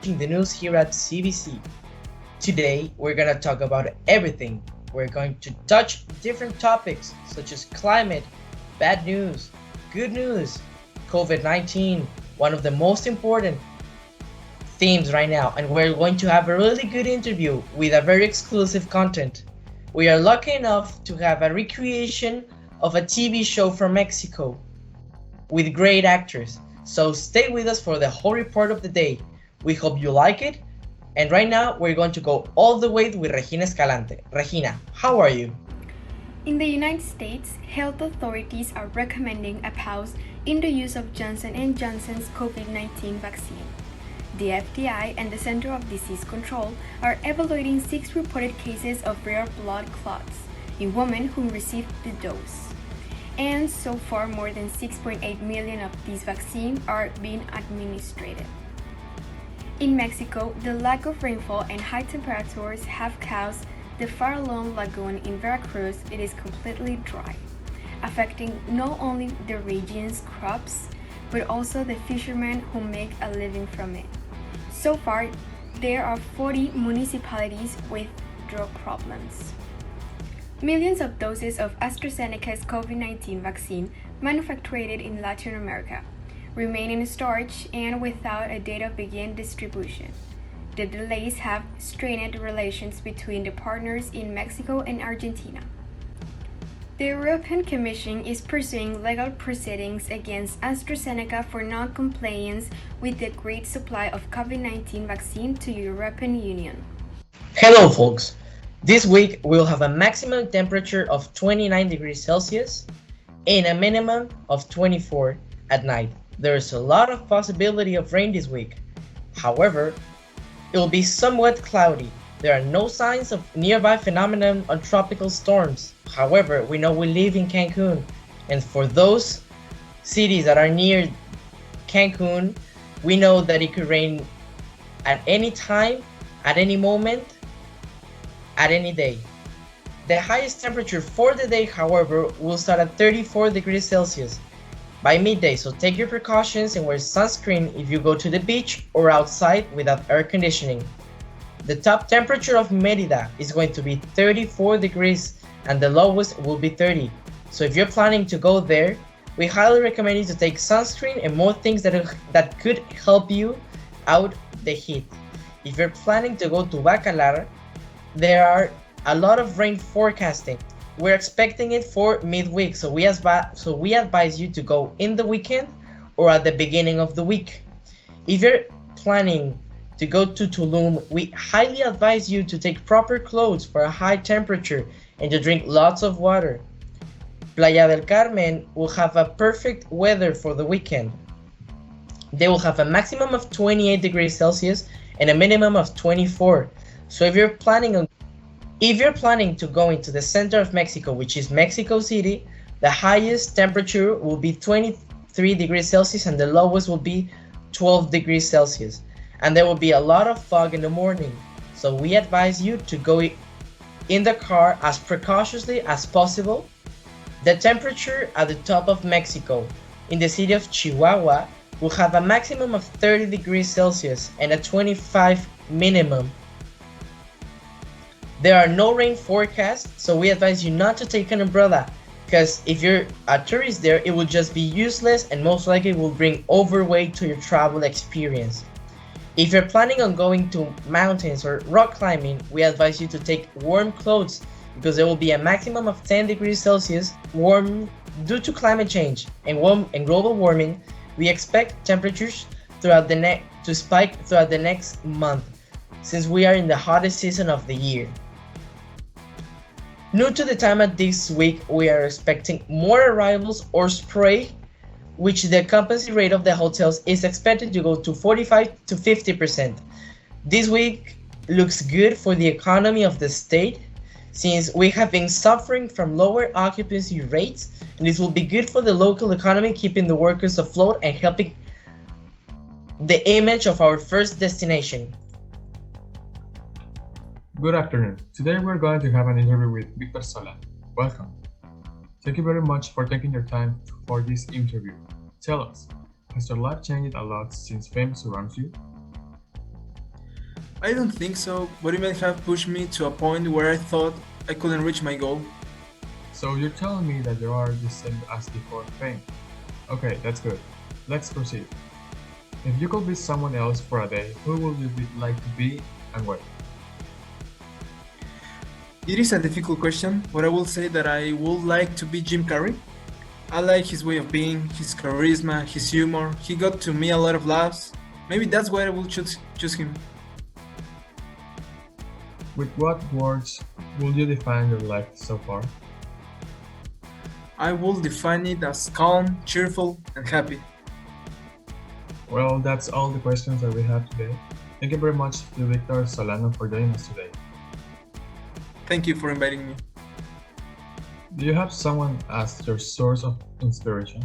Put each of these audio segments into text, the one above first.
the news here at CBC. Today, we're going to talk about everything. We're going to touch different topics such as climate, bad news, good news, COVID-19, one of the most important themes right now, and we're going to have a really good interview with a very exclusive content. We are lucky enough to have a recreation of a TV show from Mexico with great actors. So stay with us for the whole report of the day. We hope you like it. And right now, we're going to go all the way with Regina Escalante. Regina, how are you? In the United States, health authorities are recommending a pause in the use of Johnson & Johnson's COVID-19 vaccine. The FDA and the Center of Disease Control are evaluating 6 reported cases of rare blood clots in women who received the dose. And so far, more than 6.8 million of these vaccines are being administered. In Mexico, the lack of rainfall and high temperatures have caused the Farallon Lagoon in Veracruz. It is completely dry, affecting not only the region's crops, but also the fishermen who make a living from it. So far, there are 40 municipalities with drought problems. Millions of doses of AstraZeneca's COVID-19 vaccine manufactured in Latin America remain in storage and without a date of begin distribution. The delays have strained relations between the partners in Mexico and Argentina. The European Commission is pursuing legal proceedings against AstraZeneca for non-compliance with the agreed supply of COVID-19 vaccine to the European Union. Hello folks! This week we'll have a maximum temperature of 29 degrees Celsius and a minimum of 24 at night. There is a lot of possibility of rain this week. However, it will be somewhat cloudy. There are no signs of nearby phenomenon or tropical storms. However, we know we live in Cancun, and for those cities that are near Cancun, we know that it could rain at any time, at any moment, at any day. The highest temperature for the day, however, will start at 34 degrees Celsius by midday, so take your precautions and wear sunscreen if you go to the beach or outside without air conditioning. The top temperature of Merida is going to be 34 degrees and the lowest will be 30. So if you're planning to go there, we highly recommend you to take sunscreen and more things that could help you out the heat. If you're planning to go to Bacalar, there are a lot of rain forecasting. We're expecting it for midweek, so we advise you to go in the weekend or at the beginning of the week. If you're planning to go to Tulum, we highly advise you to take proper clothes for a high temperature and to drink lots of water. Playa del Carmen will have a perfect weather for the weekend. They will have a maximum of 28 degrees Celsius and a minimum of 24. So if you're planning to go into the center of Mexico, which is Mexico City, the highest temperature will be 23 degrees Celsius and the lowest will be 12 degrees Celsius. And there will be a lot of fog in the morning. So we advise you to go in the car as precautiously as possible. The temperature at the top of Mexico, in the city of Chihuahua, will have a maximum of 30 degrees Celsius and a 25 minimum. There are no rain forecasts, so we advise you not to take an umbrella, because if you're a tourist there, it will just be useless and most likely will bring overweight to your travel experience. If you're planning on going to mountains or rock climbing, we advise you to take warm clothes because there will be a maximum of 10 degrees Celsius warm due to climate change and global warming. We expect temperatures to spike throughout the next month since we are in the hottest season of the year. New to the time at this week, we are expecting more arrivals or spray, which the occupancy rate of the hotels is expected to go to 45 to 50%. This week looks good for the economy of the state since we have been suffering from lower occupancy rates, and this will be good for the local economy, keeping the workers afloat and helping the image of our first destination. Good afternoon. Today we're going to have an interview with Victor Sola. Welcome. Thank you very much for taking your time for this interview. Tell us, has your life changed a lot since fame surrounds you? I don't think so, but it may have pushed me to a point where I thought I couldn't reach my goal. So you're telling me that you are the same as before pain. Okay, that's good. Let's proceed. If you could be someone else for a day, who would you like to be and why? It is a difficult question, but I will say that I would like to be Jim Carrey. I like his way of being, his charisma, his humor. He got to me a lot of laughs. Maybe that's why I will choose him. With what words would you define your life so far? I will define it as calm, cheerful, and happy. Well, that's all the questions that we have today. Thank you very much to Victor Solano for joining us today. Thank you for inviting me. Do you have someone as your source of inspiration?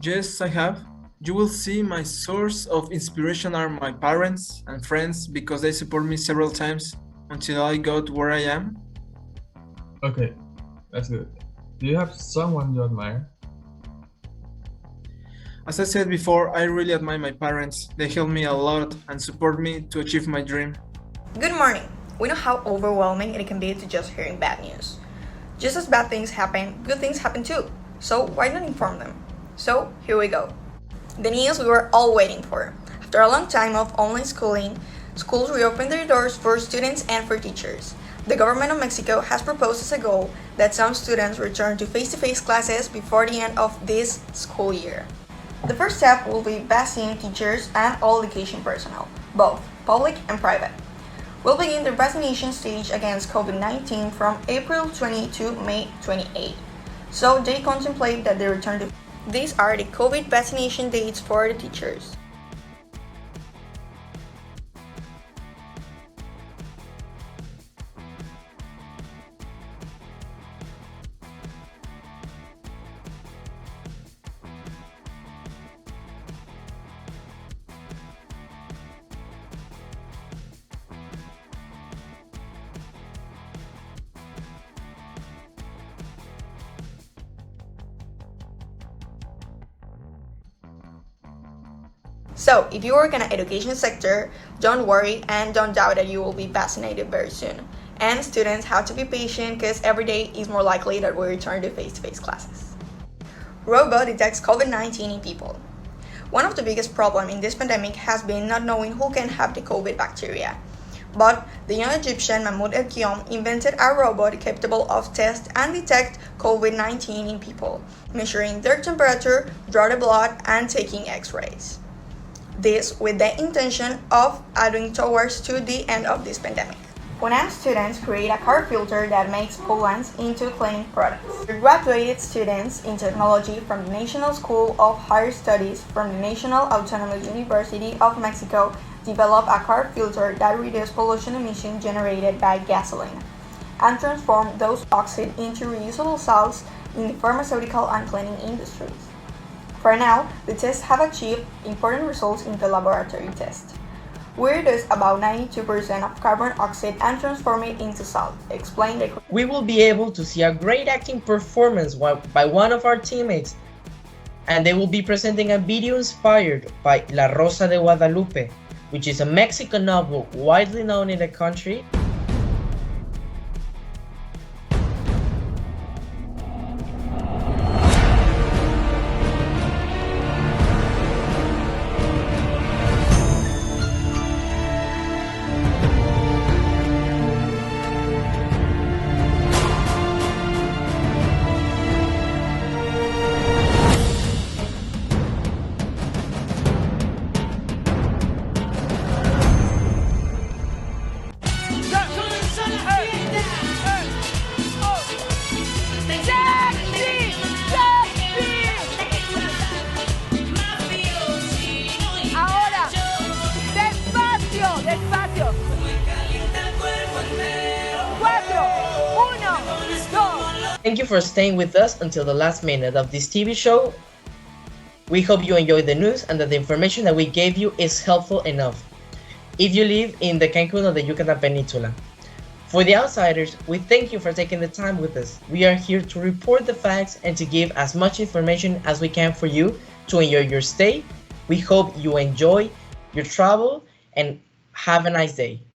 Yes, I have. You will see my source of inspiration are my parents and friends because they support me several times until I got where I am. Okay, that's good. Do you have someone you admire? As I said before, I really admire my parents. They help me a lot and support me to achieve my dream. Good morning. We know how overwhelming it can be to just hearing bad news. Just as bad things happen, good things happen too. So why not inform them? So here we go. The news we were all waiting for. After a long time of online schooling, schools reopened their doors for students and for teachers. The government of Mexico has proposed as a goal that some students return to face-to-face classes before the end of this school year. The first step will be vaccinating teachers and all education personnel, both public and private. We'll begin the vaccination stage against COVID-19 from April 20 to May 28. So they contemplate that they return to. These are the COVID vaccination dates for the teachers. So, if you work in an education sector, don't worry and don't doubt that you will be vaccinated very soon. And students have to be patient because every day is more likely that we return to face-to-face classes. Robot detects COVID-19 in people. One of the biggest problems in this pandemic has been not knowing who can have the COVID bacteria. But the young Egyptian Mahmoud El-Kiom invented a robot capable of test and detect COVID-19 in people, measuring their temperature, draw the blood, and taking x-rays. This with the intention of adding towards to the end of this pandemic. UNAM students create a car filter that makes coolants into cleaning products. The graduated students in technology from the National School of Higher Studies from the National Autonomous University of Mexico develop a car filter that reduces pollution emissions generated by gasoline and transform those oxide into reusable salts in the pharmaceutical and cleaning industries. For now, the tests have achieved important results in the laboratory test. We reduce about 92% of carbon oxide and transform it into salt, explained the. We will be able to see a great acting performance by one of our teammates, and they will be presenting a video inspired by La Rosa de Guadalupe, which is a Mexican novel widely known in the country. Thank you for staying with us until the last minute of this TV show. We hope you enjoyed the news and that the information that we gave you is helpful enough if you live in the Cancun or the Yucatan Peninsula. For the outsiders, we thank you for taking the time with us. We are here to report the facts and to give as much information as we can for you to enjoy your stay. We hope you enjoy your travel and have a nice day.